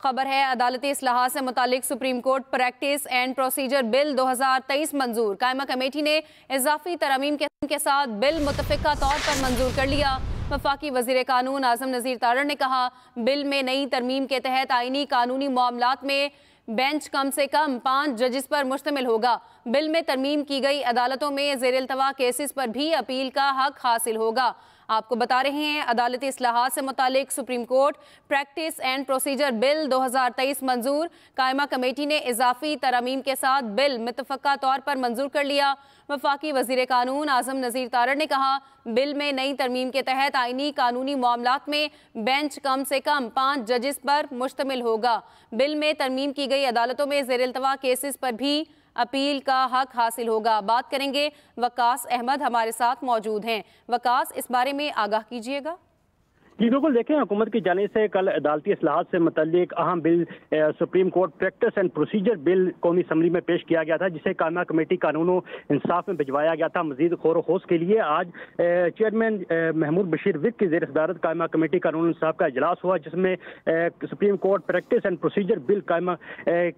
خبر ہے عدالتی اصلاحات سے متعلق supreme court practice and procedure bill 2023 منظور۔ قائمہ کمیٹی نے اضافی ترامیم کے ساتھ بل متفقہ طور پر منظور کر لیا۔ وفاقی وزیر قانون اعظم نذیر تارڑ نے کہا بل میں نئی ترمیم کے تحت آئینی قانونی معاملات میں بینچ کم سے کم 5 ججز پر مشتمل ہوگا۔ بل میں ترمیم کی گئی عدالتوں میں زیر التوا کیسز پر بھی اپیل کا حق حاصل ہوگا۔ آپ کو بتا رہے ہیں عدالتی اصلاحات سے متعلق supreme court practice and procedure bill 2023 منظور۔ قائمہ کمیٹی نے اضافی ترامیم کے ساتھ بل متفقہ طور پر منظور کر لیا۔ وفاقی وزیر قانون اعظم نذیر تارڑ نے کہا بل میں نئی ترمیم کے تحت آئینی قانونی معاملات میں بینچ کم سے کم 5 ججز پر مشتمل ہوگا۔ بل میں ترمیم کی گئی عدالتوں میں زیر التوا کیسز پر بھی اپیل کا حق حاصل ہوگا۔ بات کریں گے وقاص احمد ہمارے ساتھ موجود ہیں۔ وقاص، اس بارے میں آگاہ کیجیے گا۔ جی بالکل، دیکھیں حکومت کی جانب سے کل عدالتی اصلاحات سے متعلق اہم bill supreme court practice and procedure bill قومی اسمبلی میں پیش کیا گیا تھا، جسے قائمہ کمیٹی قانون و انصاف میں بھجوایا گیا تھا مزید غور و خوض کے لیے۔ آج چیئرمین محمود بشیر وک کی زیر صدارت قائمہ کمیٹی قانون و انصاف کا اجلاس ہوا، جس میں supreme court practice and procedure bill قائمہ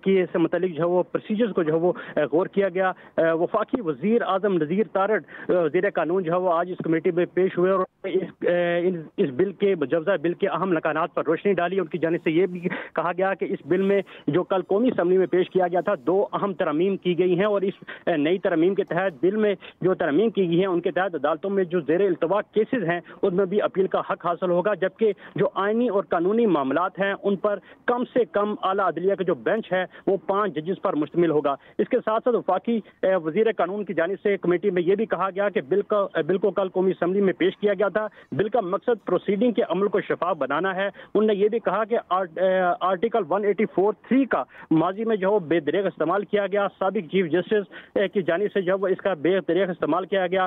کی سے متعلق جو ہے وہ پروسیجرز کو جو ہے وہ غور کیا گیا۔ وفاقی وزیر اعظم نذیر تارڑ وزیر قانون جو ہے وہ آج اس کمیٹی میں پیش ہوئے اور اس بل کے مجوزہ بل کے اہم نکات پر روشنی ڈالی۔ ان کی جانب سے یہ بھی کہا گیا کہ اس بل میں جو کل قومی اسمبلی میں پیش کیا گیا تھا 2 اہم ترامیم کی گئی ہیں، اور اس نئی ترامیم کے تحت بل میں جو ترامیم کی گئی ہیں ان کے تحت عدالتوں میں جو زیر التوا کیسز ہیں ان میں بھی اپیل کا حق حاصل ہوگا، جبکہ جو آئینی اور قانونی معاملات ہیں ان پر کم سے کم اعلیٰ عدلیہ کا جو بینچ ہے وہ 5 ججز پر مشتمل ہوگا۔ اس کے ساتھ ساتھ وفاقی وزیر قانون کی جانب سے کمیٹی میں یہ بھی کہا گیا کہ بل کو کل قومی اسمبلی میں پیش کیا گیا تھا۔ بل کا مقصد پروسیڈنگ کے عمل کو شفاف بنانا ہے۔ انہوں نے یہ بھی کہا کہ آرٹیکل 184(3) کا ماضی میں جو بے دریغ استعمال کیا گیا، سابق چیف جسٹس کی جانب سے جو اس کا بے دریغ استعمال کیا گیا،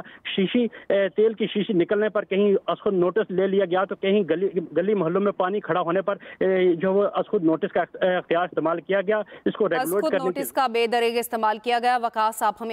تیل کی شیشی نکلنے پر کہیں از خود نوٹس لے لیا گیا، تو کہیں گلی محلوں میں پانی کھڑا ہونے پر جو از خود نوٹس کا اختیار استعمال کیا گیا، اس کو ریگولیٹ کرنے نوٹس کا بے دریغ استعمال کیا گیا۔ وقاص، آپ ہمیں